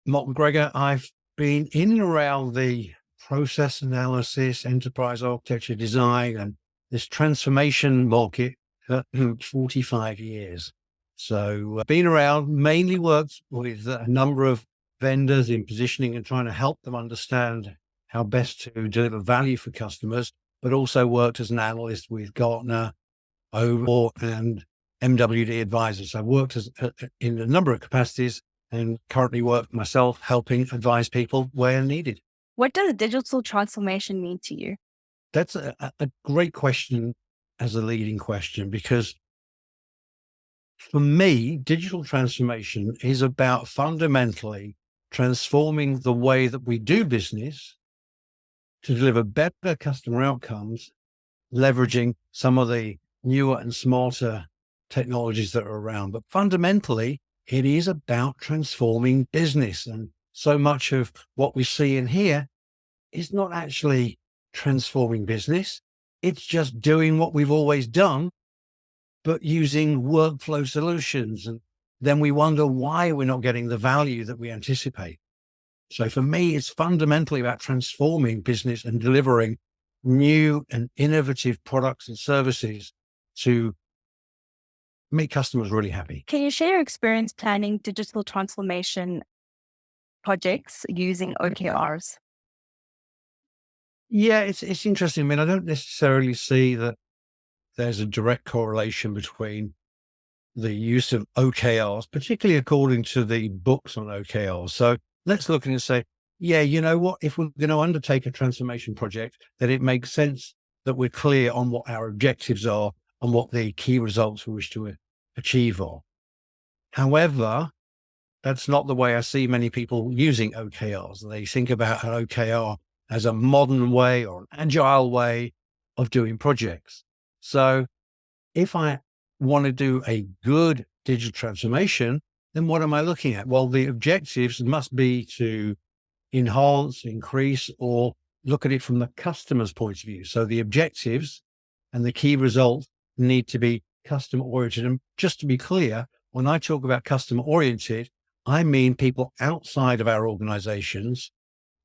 Mark McGregor. I've been in and around the process analysis, enterprise architecture design, and this transformation market for 45 years. So been around, mainly worked with a number of vendors in positioning and trying to help them understand how best to deliver value for customers, but also worked as an analyst with Gartner, Over, and MWD advisors. I've worked in a number of capacities and currently work myself helping advise people where needed. What does digital transformation mean to you? That's a great question as a leading question, because for me, digital transformation is about fundamentally transforming the way that we do business to deliver better customer outcomes, leveraging some of the newer and smarter technologies that are around. But fundamentally, it is about transforming business. And so much of what we see in here is not actually transforming business. It's just doing what we've always done, but using workflow solutions. And then we wonder why we're not getting the value that we anticipate. So for me, it's fundamentally about transforming business and delivering new and innovative products and services to make customers really happy. Can you share your experience planning digital transformation projects using OKRs? Yeah, it's interesting. I mean, I don't necessarily see that there's a direct correlation between the use of OKRs, particularly according to the books on OKRs. So let's look and say, yeah, you know what? If we're going to undertake a transformation project, then it makes sense that we're clear on what our objectives are and what the key results we wish to achieve are. However, that's not the way I see many people using OKRs. They think about an OKR as a modern way or an agile way of doing projects. So if I want to do a good digital transformation, then what am I looking at? Well, the objectives must be to enhance, increase, or look at it from the customer's point of view. So the objectives and the key results need to be customer oriented. And just to be clear, when I talk about customer oriented, I mean people outside of our organizations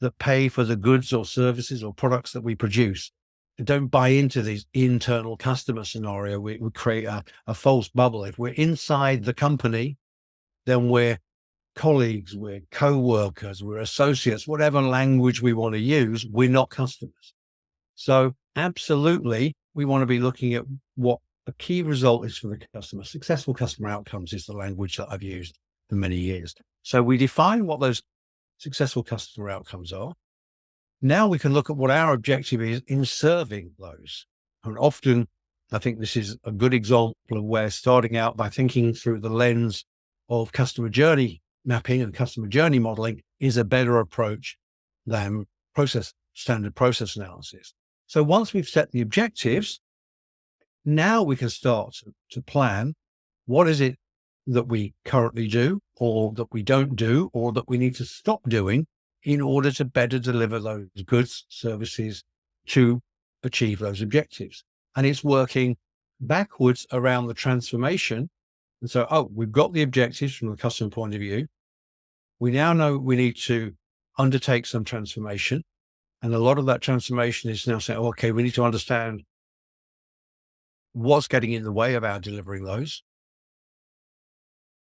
that pay for the goods or services or products that we produce. Don't buy into these internal customer scenario. We create a false bubble. If we're inside the company, then we're colleagues, we're co-workers, we're associates, whatever language we want to use, we're not customers. So absolutely, we want to be looking at what a key result is for the customer. Successful customer outcomes is the language that I've used for many years. So we define what those successful customer outcomes are. Now we can look at what our objective is in serving those. And often, I think this is a good example of where starting out by thinking through the lens of customer journey mapping and customer journey modeling is a better approach than standard process analysis. So once we've set the objectives, now we can start to plan what is it that we currently do or that we don't do or that we need to stop doing in order to better deliver those goods, services to achieve those objectives. And it's working backwards around the transformation. And so, we've got the objectives from the customer point of view. We now know we need to undertake some transformation. And a lot of that transformation is now saying, okay, we need to understand what's getting in the way of our delivering those.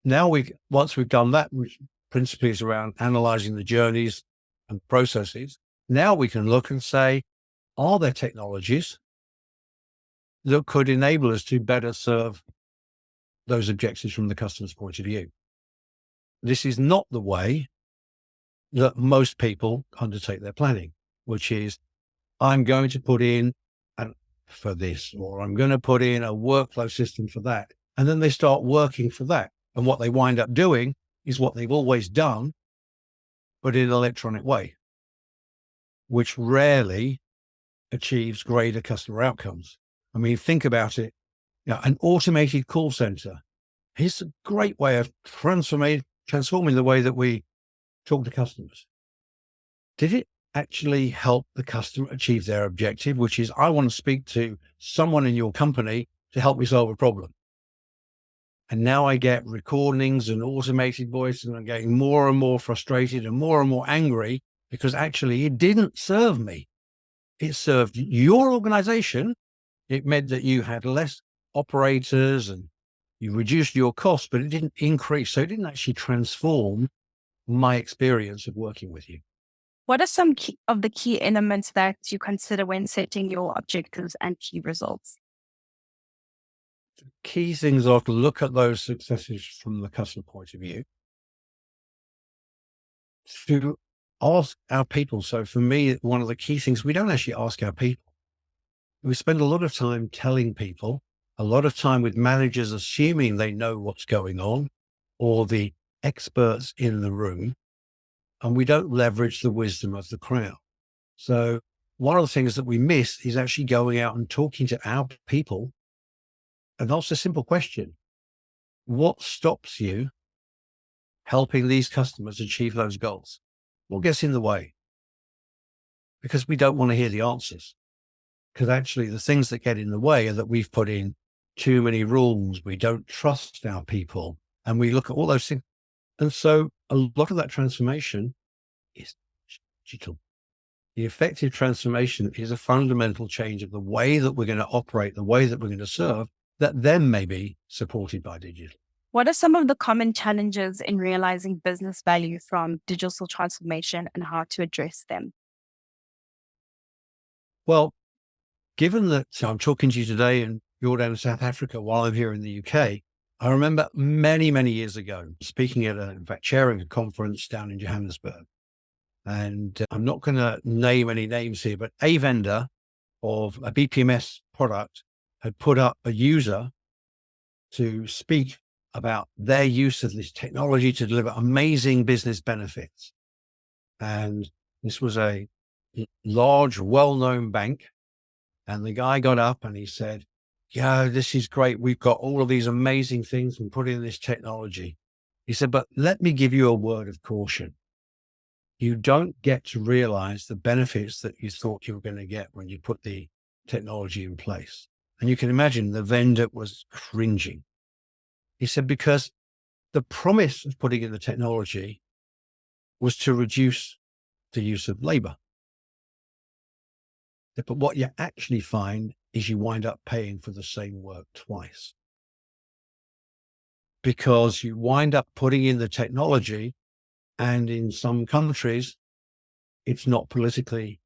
Now once we've done that, which principally is around analyzing the journeys and processes, now we can look and say, are there technologies that could enable us to better serve those objectives from the customer's point of view? This is not the way that most people undertake their planning, which is, I'm going to put in for this, or I'm going to put in a workflow system for that. And then they start working for that. And what they wind up doing is what they've always done, but in an electronic way, which rarely achieves greater customer outcomes. I mean, think about it. An automated call center is a great way of transforming the way that we talk to customers. Did it actually help the customer achieve their objective, which is, I want to speak to someone in your company to help me solve a problem? And now I get recordings and automated voice, and I'm getting more and more frustrated and more angry because actually it didn't serve me. It served your organization. It meant that you had less operators and you reduced your costs, but it didn't increase. So it didn't actually transform my experience of working with you. What are some of the key elements that you consider when setting your objectives and key results? Key things are to look at those successes from the customer point of view, to ask our people. So for me, one of the key things, we don't actually ask our people. We spend a lot of time telling people, a lot of time with managers assuming they know what's going on, or the experts in the room, and we don't leverage the wisdom of the crowd. So one of the things that we miss is actually going out and talking to our people and ask a simple question: what stops you helping these customers achieve those goals? What gets in the way? Because we don't want to hear the answers. Because actually the things that get in the way are that we've put in too many rules. We don't trust our people, and we look at all those things. And so a lot of that transformation is digital. The effective transformation is a fundamental change of the way that we're going to operate, the way that we're going to serve, that then may be supported by digital. What are some of the common challenges in realizing business value from digital transformation and how to address them? Well, given that I'm talking to you today and you're down in South Africa while I'm here in the UK, I remember many years ago speaking at in fact, chairing a conference down in Johannesburg. And I'm not going to name any names here, but a vendor of a BPMS product had put up a user to speak about their use of this technology to deliver amazing business benefits. And this was a large, well-known bank. And the guy got up and he said, yeah, this is great. We've got all of these amazing things and put in this technology. He said, but let me give you a word of caution. You don't get to realize the benefits that you thought you were going to get when you put the technology in place. And you can imagine the vendor was cringing. He said, because the promise of putting in the technology was to reduce the use of labor. But what you actually find is you wind up paying for the same work twice, because you wind up putting in the technology, and in some countries, it's not politically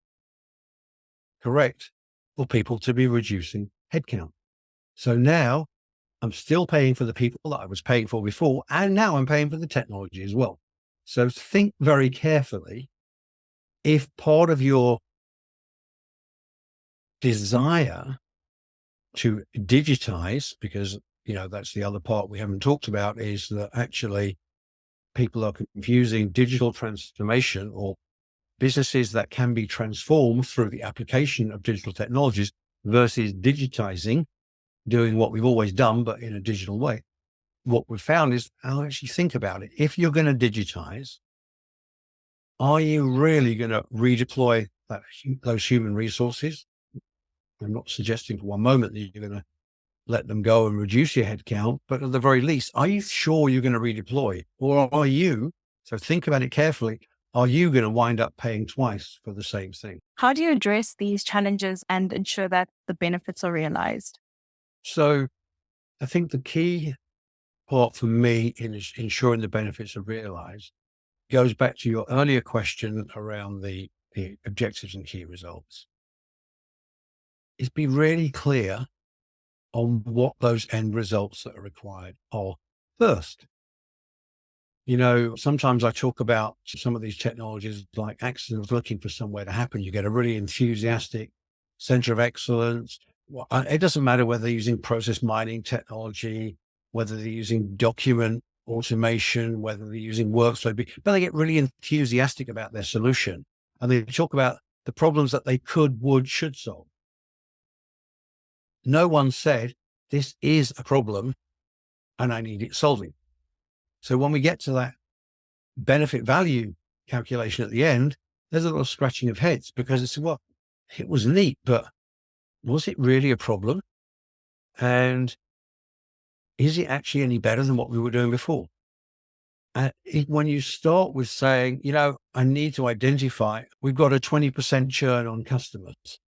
correct for people to be reducing headcount. So now I'm still paying for the people that I was paying for before, and now I'm paying for the technology as well. So think very carefully. If part of your desire to digitize, because, that's the other part we haven't talked about, is that actually people are confusing digital transformation or businesses that can be transformed through the application of digital technologies versus digitizing, doing what we've always done, but in a digital way. What we've found is, I'll actually think about it. If you're going to digitize, are you really going to redeploy those human resources? I'm not suggesting for one moment that you're going to let them go and reduce your headcount, but at the very least, are you sure you're going to redeploy? Or are you, so think about it carefully, are you going to wind up paying twice for the same thing? How do you address these challenges and ensure that the benefits are realized? So I think the key part for me in ensuring the benefits are realized goes back to your earlier question around the objectives and key results. Is be really clear on what those end results that are required are first. Sometimes I talk about some of these technologies like accidents looking for somewhere to happen. You get a really enthusiastic center of excellence. Well, it doesn't matter whether they're using process mining technology, whether they're using document automation, whether they're using workflow, but they get really enthusiastic about their solution. And they talk about the problems that they could, would, should solve. No one said, this is a problem and I need it solving. So when we get to that benefit value calculation at the end, there's a little scratching of heads, because it's, well, it was neat, but was it really a problem? And is it actually any better than what we were doing before? When you start with saying, I need to identify, we've got a 20% churn on customers,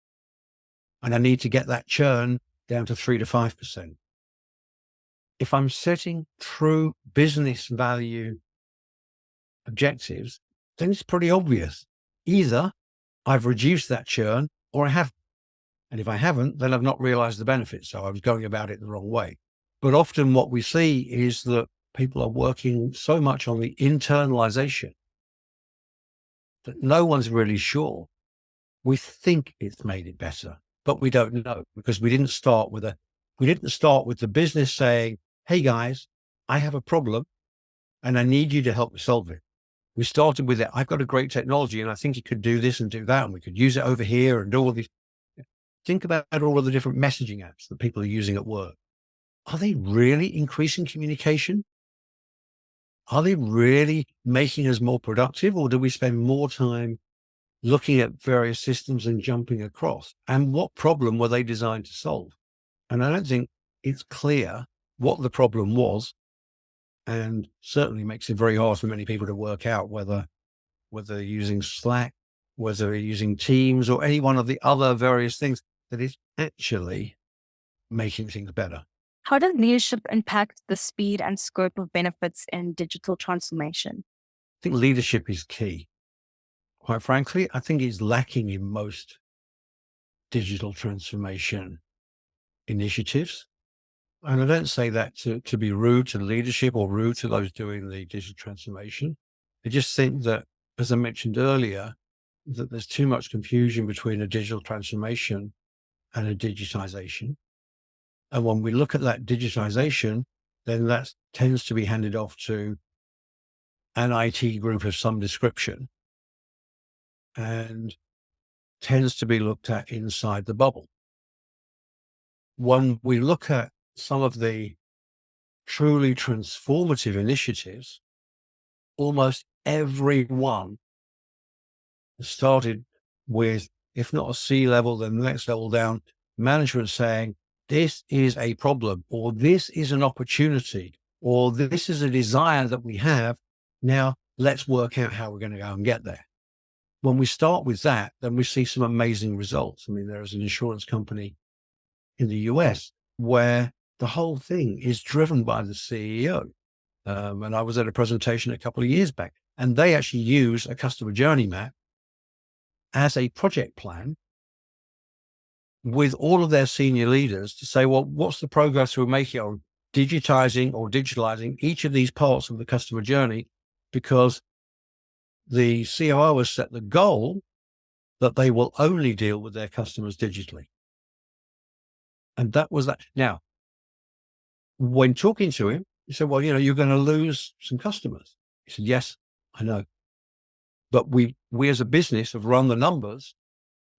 and I need to get that churn down to 3 to 5%. If I'm setting true business value objectives, then it's pretty obvious. Either I've reduced that churn or I haven't. And if I haven't, then I've not realized the benefits. So I was going about it the wrong way. But often what we see is that people are working so much on the internalization that no one's really sure. We think it's made it better, but we don't know, because we didn't start with the business saying, hey guys, I have a problem and I need you to help me solve it. We started with it. I've got a great technology and I think you could do this and do that. And we could use it over here and do all these. Think about all of the different messaging apps that people are using at work. Are they really increasing communication? Are they really making us more productive, or do we spend more time looking at various systems and jumping across? And what problem were they designed to solve? And I don't think it's clear what the problem was, and certainly makes it very hard for many people to work out whether they're using Slack, whether they're using Teams, or any one of the other various things that is actually making things better. How does leadership impact the speed and scope of benefits in digital transformation? I think leadership is key. Quite frankly, I think it's lacking in most digital transformation initiatives. And I don't say that to be rude to leadership or rude to those doing the digital transformation. I just think that, as I mentioned earlier, that there's too much confusion between a digital transformation and a digitization. And when we look at that digitization, then that tends to be handed off to an IT group of some description and tends to be looked at inside the bubble. When we look at some of the truly transformative initiatives, almost every one started with, if not a C-level, then the next level down, management saying, this is a problem, or this is an opportunity, or this is a desire that we have. Now let's work out how we're going to go and get there. When we start with that, then we see some amazing results. I mean, there is an insurance company in the US where the whole thing is driven by the CEO. And I was at a presentation a couple of years back, and they actually use a customer journey map as a project plan with all of their senior leaders to say, well, what's the progress we're making on digitizing or digitalizing each of these parts of the customer journey? Because the COO has set the goal that they will only deal with their customers digitally. And that was that. Now, when talking to him, he said, well, you're going to lose some customers. He said, yes, I know. But we as a business have run the numbers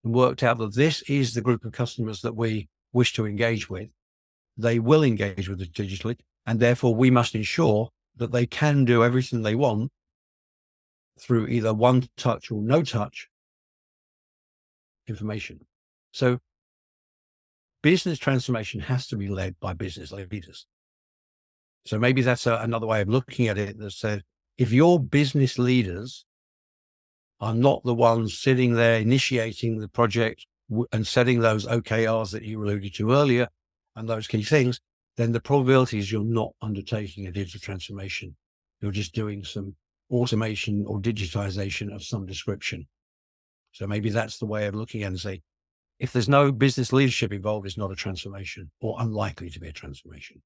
and worked out that this is the group of customers that we wish to engage with. They will engage with us digitally, and therefore we must ensure that they can do everything they want through either one touch or no touch information. So business transformation has to be led by business leaders. So maybe that's another way of looking at it, that said, if your business leaders are not the ones sitting there initiating the project and setting those OKRs that you alluded to earlier and those key things, then the probability is you're not undertaking a digital transformation. You're just doing some automation or digitization of some description. So maybe that's the way of looking at it and say, if there's no business leadership involved, it's not a transformation, or unlikely to be a transformation.